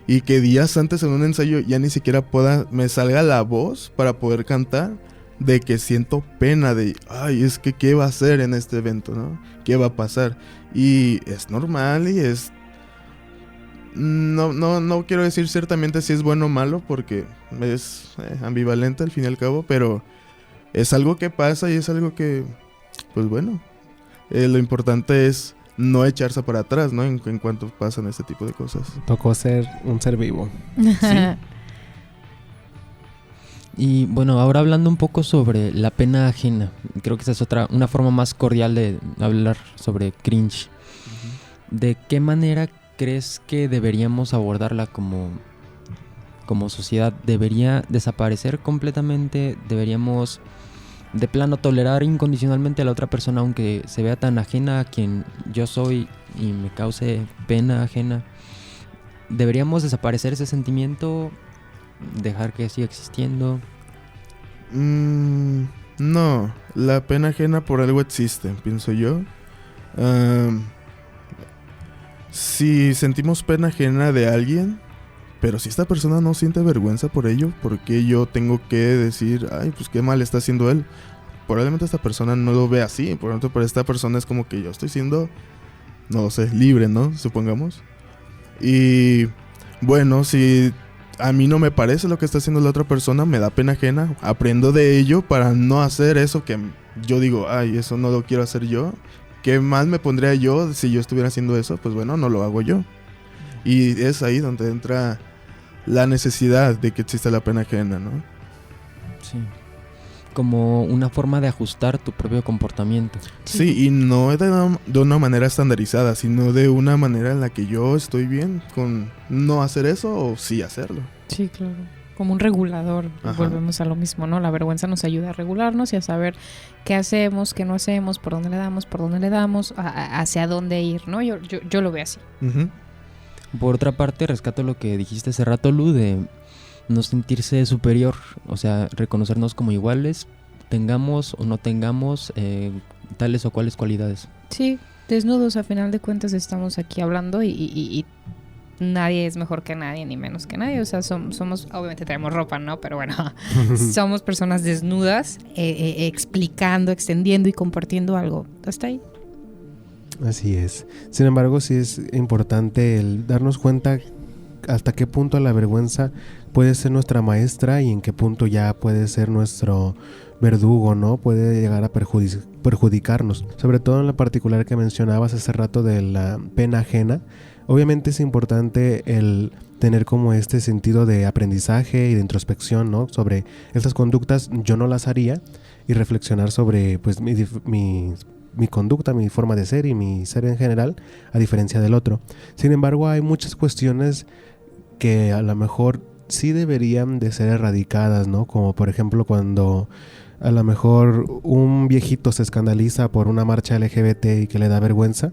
y que días antes en un ensayo ya ni siquiera me salga la voz para poder cantar, de que siento pena de, ay, es que ¿qué va a hacer en este evento, no? ¿Qué va a pasar? Y es normal y es... No quiero decir ciertamente si es bueno o malo, porque es ambivalente al fin y al cabo, pero es algo que pasa y es algo que, pues bueno, lo importante es no echarse para atrás, ¿no? En cuanto pasan este tipo de cosas. Tocó ser un ser vivo. Sí. Y bueno, ahora hablando un poco sobre la pena ajena, creo que esa es una forma más cordial de hablar sobre cringe. ¿De qué manera crees que deberíamos abordarla como sociedad? ¿Debería desaparecer completamente? ¿Deberíamos de plano tolerar incondicionalmente a la otra persona aunque se vea tan ajena a quien yo soy y me cause pena ajena? ¿Deberíamos desaparecer ese sentimiento? ¿Dejar que siga existiendo? No, la pena ajena por algo existe, pienso yo. Si sentimos pena ajena de alguien, pero si esta persona no siente vergüenza por ello, ¿por qué yo tengo que decir, ay, pues qué mal está haciendo él? Probablemente esta persona no lo ve así, por lo tanto para esta persona es como que yo estoy siendo, no lo sé, libre, ¿no? Supongamos. Y bueno, si a mí no me parece lo que está haciendo la otra persona, me da pena ajena, aprendo de ello para no hacer eso que yo digo, ay, eso no lo quiero hacer yo. ¿Qué más me pondría yo si yo estuviera haciendo eso? Pues bueno, no lo hago yo. Y es ahí donde entra la necesidad de que exista la pena ajena, ¿no? Sí. Como una forma de ajustar tu propio comportamiento. Sí, y no de una manera estandarizada, sino de una manera en la que yo estoy bien con no hacer eso o sí hacerlo. Sí, claro. Como un regulador. Ajá. Volvemos a lo mismo, ¿no? La vergüenza nos ayuda a regularnos y a saber qué hacemos, qué no hacemos, por dónde le damos, hacia dónde ir, ¿no? Yo lo veo así. Uh-huh. Por otra parte, rescato lo que dijiste hace rato, Lu, de no sentirse superior, o sea, reconocernos como iguales, tengamos o no tengamos tales o cuales cualidades. Sí, desnudos, a final de cuentas estamos aquí hablando y nadie es mejor que nadie ni menos que nadie, o sea, somos, obviamente tenemos ropa, ¿no? Pero bueno, somos personas desnudas, explicando, extendiendo y compartiendo algo. Hasta ahí. Así es. Sin embargo, sí es importante el darnos cuenta hasta qué punto la vergüenza puede ser nuestra maestra y en qué punto ya puede ser nuestro verdugo, ¿no? Puede llegar a perjudicarnos. Sobre todo en la particular que mencionabas hace rato de la pena ajena. Obviamente es importante el tener como este sentido de aprendizaje y de introspección, ¿no? Sobre estas conductas yo no las haría y reflexionar sobre pues mi conducta, mi forma de ser y mi ser en general, a diferencia del otro. Sin embargo, hay muchas cuestiones que a lo mejor sí deberían de ser erradicadas, ¿no? Como por ejemplo cuando a lo mejor un viejito se escandaliza por una marcha LGBT y que le da vergüenza.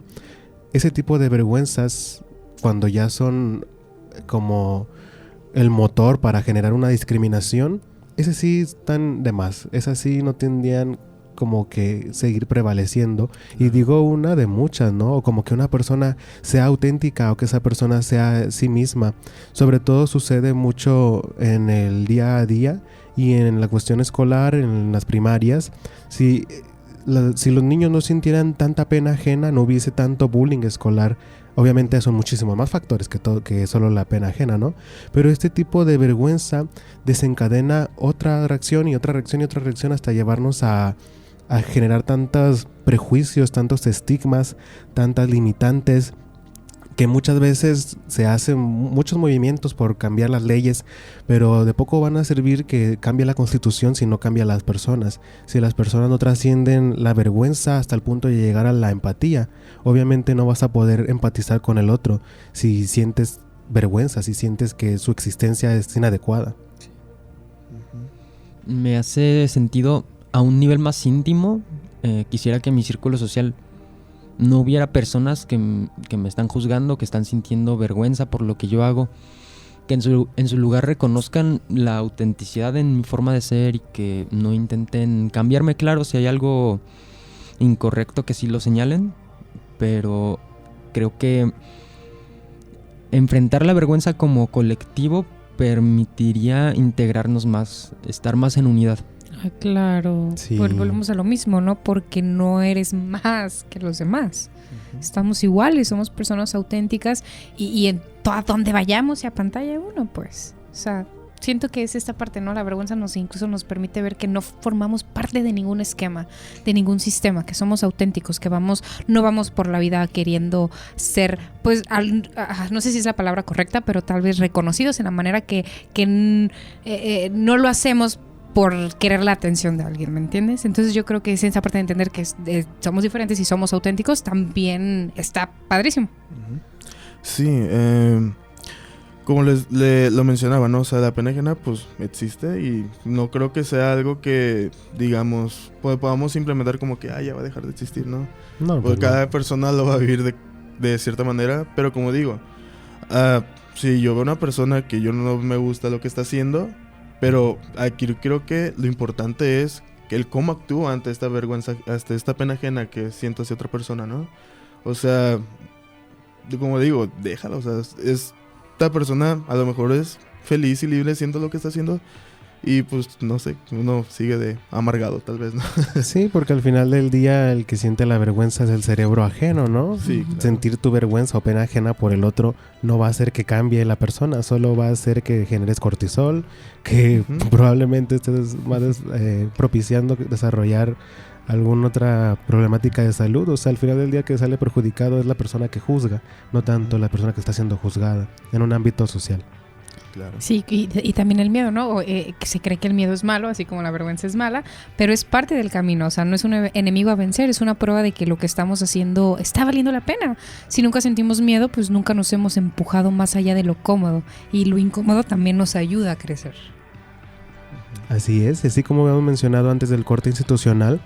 Ese tipo de vergüenzas, cuando ya son como el motor para generar una discriminación, ese sí están de más. Esas sí no tendrían como que seguir prevaleciendo. Y digo una de muchas, ¿no? O como que una persona sea auténtica o que esa persona sea sí misma. Sobre todo sucede mucho en el día a día y en la cuestión escolar, en las primarias. Si los niños no sintieran tanta pena ajena, no hubiese tanto bullying escolar. Obviamente son muchísimos más factores que solo la pena ajena, ¿no? Pero este tipo de vergüenza desencadena otra reacción y otra reacción y otra reacción hasta llevarnos a generar tantos prejuicios, tantos estigmas, tantas limitantes, que muchas veces se hacen muchos movimientos por cambiar las leyes, pero de poco van a servir que cambie la Constitución si no cambia las personas. Si las personas no trascienden la vergüenza hasta el punto de llegar a la empatía, obviamente no vas a poder empatizar con el otro si sientes vergüenza, si sientes que su existencia es inadecuada. Me hace sentido a un nivel más íntimo. Quisiera que en mi círculo social no hubiera personas que me están juzgando, que están sintiendo vergüenza por lo que yo hago, que en su lugar reconozcan la autenticidad en mi forma de ser y que no intenten cambiarme. Claro, si hay algo incorrecto que sí lo señalen, pero creo que enfrentar la vergüenza como colectivo permitiría integrarnos más, estar más en unidad. Ah, claro. Sí. Volvemos a lo mismo, ¿no? Porque no eres más que los demás. Uh-huh. Estamos iguales, somos personas auténticas y en toda donde vayamos y a pantalla uno, pues. O sea, siento que es esta parte, ¿no? La vergüenza incluso nos permite ver que no formamos parte de ningún esquema, de ningún sistema, que somos auténticos, que no vamos por la vida queriendo ser, pues, no sé si es la palabra correcta, pero tal vez reconocidos en la manera que no lo hacemos por querer la atención de alguien, ¿me entiendes? Entonces yo creo que es esa parte de entender que somos diferentes y somos auténticos, también está padrísimo. Sí, como lo mencionaba, ¿no? O sea, la pena ajena pues existe y no creo que sea algo que, digamos, podamos implementar como que ya va a dejar de existir, ¿no? No, porque cada persona lo va a vivir de cierta manera, pero como digo, si yo veo una persona que yo no me gusta lo que está haciendo, pero aquí creo que lo importante es el cómo actúo ante esta vergüenza, ante esta pena ajena que siento hacia otra persona, ¿no? O sea, como digo, déjalo, o sea, esta persona a lo mejor es feliz y libre haciendo lo que está haciendo y pues no sé, uno sigue de amargado tal vez, ¿no? Sí, porque al final del día el que siente la vergüenza es el cerebro ajeno, ¿no? Sí, claro. Sentir tu vergüenza o pena ajena por el otro no va a hacer que cambie la persona, solo va a hacer que generes cortisol, que probablemente estés más propiciando desarrollar alguna otra problemática de salud. O sea, al final del día que sale perjudicado es la persona que juzga, no tanto la persona que está siendo juzgada en un ámbito social. Claro. Sí, y también el miedo, ¿no? Que se cree que el miedo es malo, así como la vergüenza es mala, pero es parte del camino, o sea, no es un enemigo a vencer, es una prueba de que lo que estamos haciendo está valiendo la pena. Si nunca sentimos miedo, pues nunca nos hemos empujado más allá de lo cómodo, y lo incómodo también nos ayuda a crecer. Así es, así como habíamos mencionado antes del corte institucional,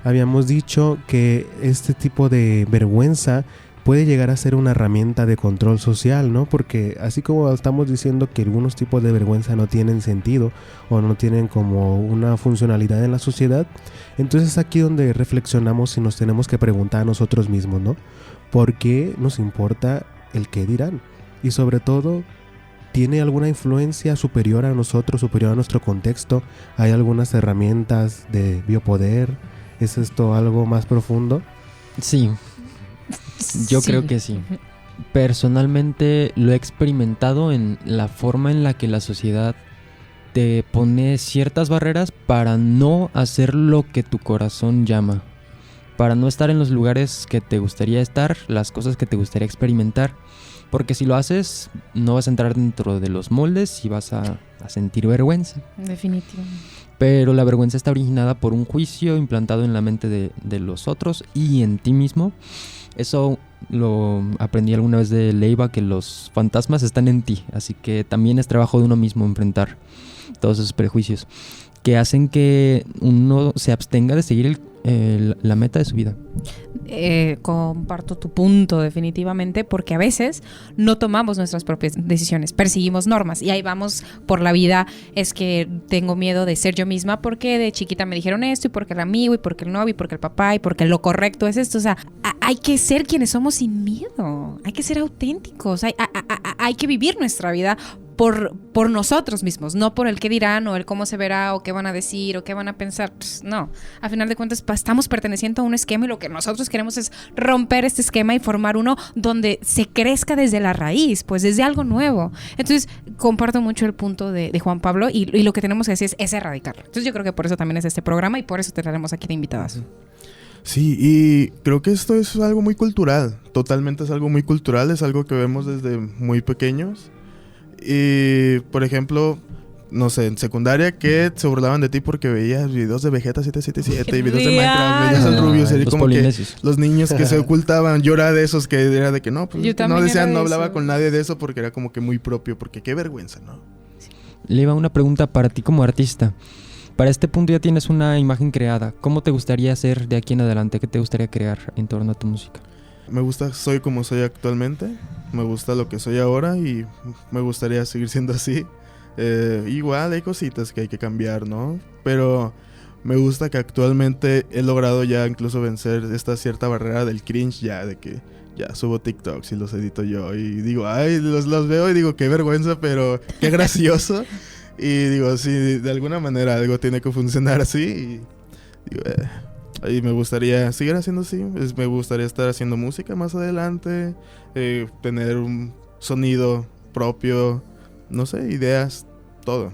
habíamos dicho que este tipo de vergüenza puede llegar a ser una herramienta de control social, ¿no? Porque así como estamos diciendo que algunos tipos de vergüenza no tienen sentido o no tienen como una funcionalidad en la sociedad, entonces es aquí donde reflexionamos y nos tenemos que preguntar a nosotros mismos, ¿no? ¿Por qué nos importa el qué dirán? Y sobre todo, ¿tiene alguna influencia superior a nosotros, superior a nuestro contexto? ¿Hay algunas herramientas de biopoder? ¿Es esto algo más profundo? Sí. Yo creo que sí. Personalmente lo he experimentado en la forma en la que la sociedad te pone ciertas barreras para no hacer lo que tu corazón llama, para no estar en los lugares que te gustaría estar, las cosas que te gustaría experimentar, porque si lo haces no vas a entrar dentro de los moldes y vas a sentir vergüenza. Definitivamente. Pero la vergüenza está originada por un juicio implantado en la mente de los otros y en ti mismo. Eso lo aprendí alguna vez de Leiva, que los fantasmas están en ti, así que también es trabajo de uno mismo enfrentar todos esos prejuicios que hacen que uno se abstenga de seguir la meta de su vida. Comparto tu punto definitivamente, porque a veces no tomamos nuestras propias decisiones, perseguimos normas y ahí vamos por la vida. Es que tengo miedo de ser yo misma porque de chiquita me dijeron esto, y porque el amigo, y porque el novio, y porque el papá, y porque lo correcto es esto. O sea, hay que ser quienes somos sin miedo, hay que ser auténticos, hay que vivir nuestra vida por nosotros mismos, no por el qué dirán o el cómo se verá o qué van a decir o qué van a pensar. Pues no, a final de cuentas estamos perteneciendo a un esquema y lo que nosotros queremos es romper este esquema y formar uno donde se crezca desde la raíz, pues desde algo nuevo. Entonces comparto mucho el punto de Juan Pablo y lo que tenemos que hacer es erradicarlo. Entonces yo creo que por eso también es este programa y por eso te traeremos aquí de invitadas. Sí, y creo que esto es algo muy cultural, totalmente es algo muy cultural, es algo que vemos desde muy pequeños. Y, por ejemplo, no sé, en secundaria que se burlaban de ti porque veías videos de Vegeta 777 y videos de Minecraft, veías al Rubius, y como que los niños que se ocultaban. Yo era de esos que era de que no, pues no decían, no hablaba con nadie de eso porque era como que muy propio, porque qué vergüenza, ¿no? Le iba una pregunta para ti como artista. Para este punto ya tienes una imagen creada. ¿Cómo te gustaría ser de aquí en adelante? ¿Qué te gustaría crear en torno a tu música? Me gusta, soy como soy actualmente, me gusta lo que soy ahora y me gustaría seguir siendo así. Igual hay cositas que hay que cambiar, ¿no? Pero me gusta que actualmente he logrado ya incluso vencer esta cierta barrera del cringe ya, de que ya subo TikToks y los edito yo y digo, ay, los veo y digo, qué vergüenza, pero qué gracioso. Y digo, sí, de alguna manera algo tiene que funcionar así y digo, y me gustaría seguir haciendo así. Me gustaría estar haciendo música más adelante, tener un sonido propio, no sé, ideas, todo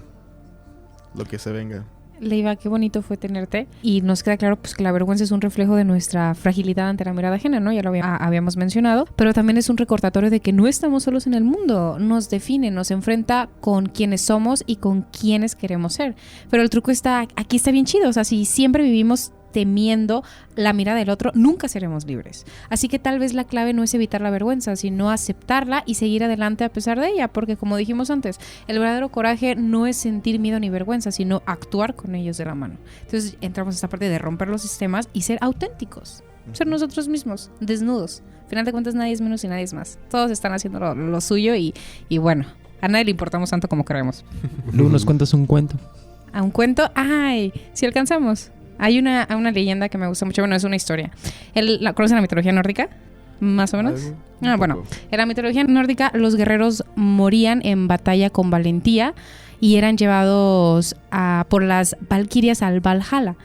lo que se venga. Leiva, qué bonito fue tenerte y nos queda claro pues que la vergüenza es un reflejo de nuestra fragilidad ante la mirada ajena, ¿no? Ya lo habíamos mencionado, pero también es un recordatorio de que no estamos solos en el mundo, nos define, nos enfrenta con quienes somos y con quienes queremos ser, pero el truco está, aquí está bien chido, o sea, si siempre vivimos temiendo la mirada del otro, nunca seremos libres. Así que tal vez la clave no es evitar la vergüenza, sino aceptarla y seguir adelante a pesar de ella, porque como dijimos antes, el verdadero coraje no es sentir miedo ni vergüenza, sino actuar con ellos de la mano. Entonces entramos a esta parte de romper los sistemas y ser auténticos, ser nosotros mismos, desnudos. Al final de cuentas nadie es menos y nadie es más. Todos están haciendo lo suyo y bueno, a nadie le importamos tanto como creemos. Luego nos cuentas un cuento. ¿A un cuento? ¡Ay! Si alcanzamos. Hay una leyenda que me gusta mucho, bueno, es una historia. ¿Conocen la mitología nórdica? Más o menos. Bueno, en la mitología nórdica los guerreros morían en batalla con valentía y eran llevados por las valquirias al Valhalla,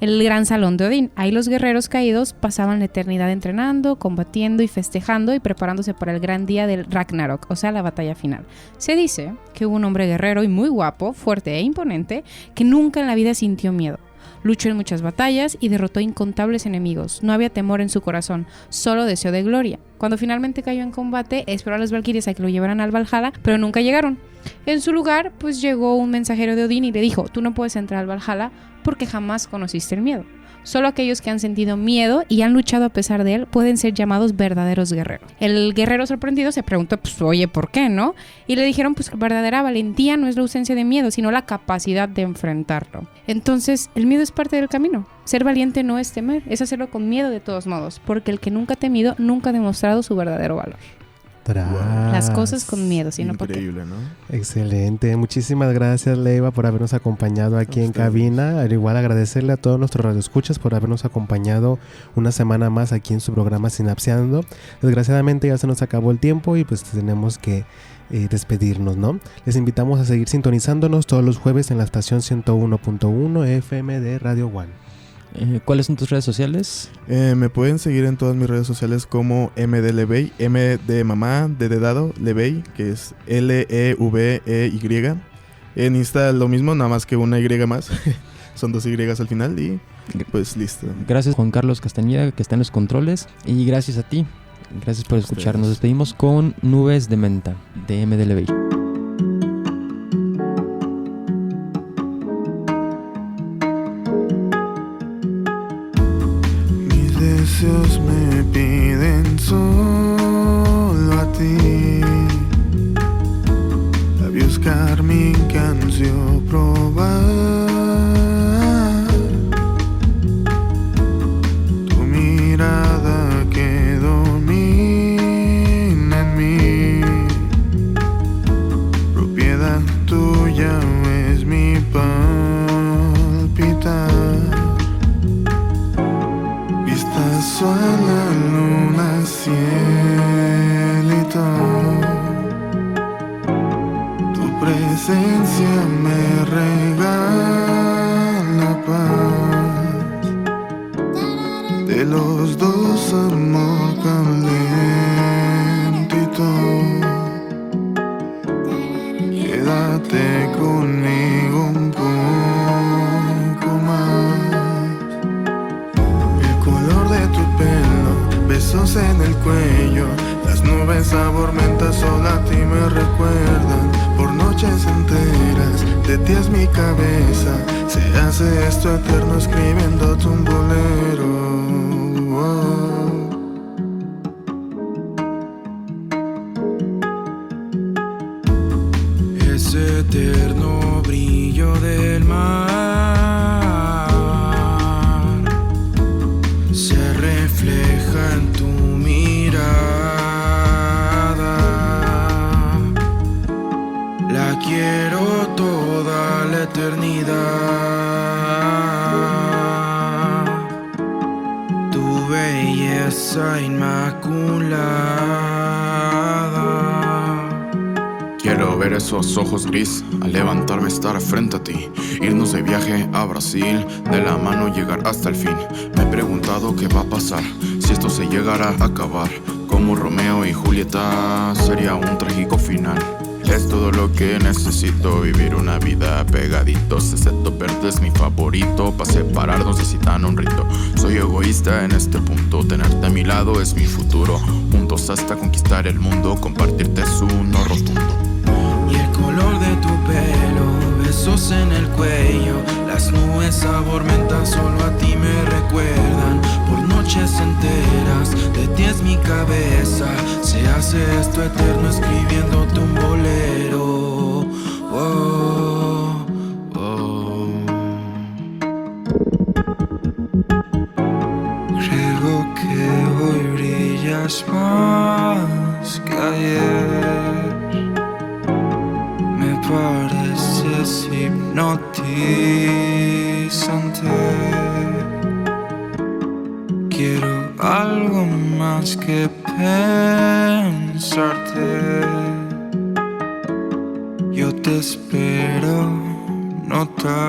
el gran salón de Odín. Ahí los guerreros caídos pasaban la eternidad entrenando, combatiendo y festejando y preparándose para el gran día del Ragnarok, o sea, la batalla final. Se dice que hubo un hombre guerrero y muy guapo, fuerte e imponente, que nunca en la vida sintió miedo. Luchó en muchas batallas y derrotó incontables enemigos. No había temor en su corazón, solo deseo de gloria. Cuando finalmente cayó en combate, esperó a las valquirias a que lo llevaran al Valhalla, pero nunca llegaron. En su lugar, pues llegó un mensajero de Odín y le dijo: tú no puedes entrar al Valhalla porque jamás conociste el miedo. Solo aquellos que han sentido miedo y han luchado a pesar de él pueden ser llamados verdaderos guerreros. El guerrero sorprendido se preguntó, pues oye, ¿por qué no? Y le dijeron, pues verdadera valentía no es la ausencia de miedo, sino la capacidad de enfrentarlo. Entonces, el miedo es parte del camino. Ser valiente no es temer, es hacerlo con miedo de todos modos, porque el que nunca ha temido nunca ha demostrado su verdadero valor. Las cosas con miedo, sino porque... Increíble, ¿no? Excelente. Muchísimas gracias, Leiva, por habernos acompañado aquí en cabina. Al igual agradecerle a todos nuestros radioescuchas por habernos acompañado una semana más aquí en su programa Sinapseando. Desgraciadamente ya se nos acabó el tiempo y pues tenemos que despedirnos, ¿no? Les invitamos a seguir sintonizándonos todos los jueves en la estación 101.1 FM de Radio One. ¿Cuáles son tus redes sociales? Me pueden seguir en todas mis redes sociales como MDLevey, M de mamá, D de dado, Levey, que es Levey. En Insta lo mismo, nada más que una Y más. Son 2 Y al final y pues listo. Gracias Juan Carlos Castañeda, que está en los controles, y gracias a ti. Gracias por escucharnos. Nos despedimos con Nubes de Menta, de MDLevey. Deseos me piden solo a ti, labios carmín que ansio probar, tu mirada que domina en mí, propiedad tuya es mi palpitar. Soy la luna, cielito, tu presencia me regala paz, de los dos amor calentito, quédate conmigo un poco más. Besos en el cuello, las nubes sabor menta solo a ti me recuerdan. Por noches enteras, de ti es mi cabeza. Se hace esto eterno escribiéndote un bolero. Ese eterno brillo del mar se refleja en tu mirada. La quiero toda la eternidad. Tu belleza inmaculada. Quiero ver esos ojos gris al levantarme, estar frente a ti. Irnos de viaje a Brasil, de la mano llegar hasta el fin. Me he preguntado qué va a pasar si esto se llegara a acabar. Como Romeo y Julieta sería un trágico final. Es todo lo que necesito, vivir una vida pegaditos. Excepto verde es mi favorito, para separarnos necesitan un rito. Soy egoísta en este punto, tenerte a mi lado es mi futuro. Juntos hasta conquistar el mundo, compartirte es uno rotundo. Y el color de tu pelo, besos en el cuello, las nubes sabor menta solo a ti me recuerdan. Por noches enteras, de ti es mi cabeza. Se hace esto eterno escribiéndote un bolero. Oh, oh. Creo que hoy brillas más que ayer. Me pareces hipnotizante. algo más que pensarte. Yo te espero, no tardes.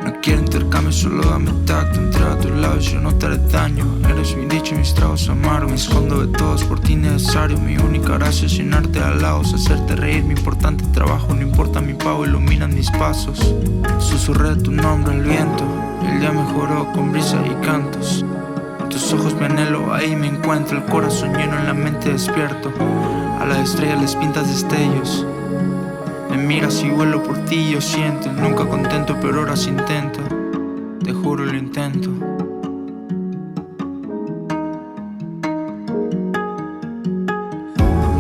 No quiero intercambio, solo dame tacto. Entre a tus labios yo no te haré daño. Eres mi dicho y mis tragos amargos. Me escondo de todos por ti necesario. Mi única gracia es llenarte de halagos, hacerte reír. Mi importante trabajo, no importa mi pago, iluminan mis pasos. Susurré tu nombre al viento. El día mejoró con brisa y cantos. En tus ojos me anhelo, ahí me encuentro. El corazón lleno, en la mente despierto. A las estrellas les pintas destellos. Me miras y vuelo por ti y yo siento. Nunca contento, pero ahora intento. Te juro lo intento.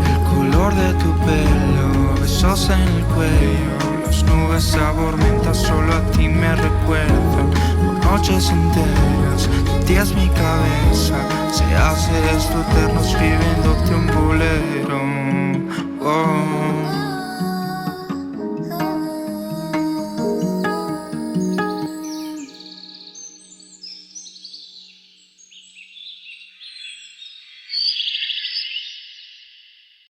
El color de tu pelo, besos en el cuello. Las nubes sabor menta solo a ti me recuerdan. Por noches enteras, tu tía es mi cabeza. Se hace esto eterno escribiéndote un bolero. Oh.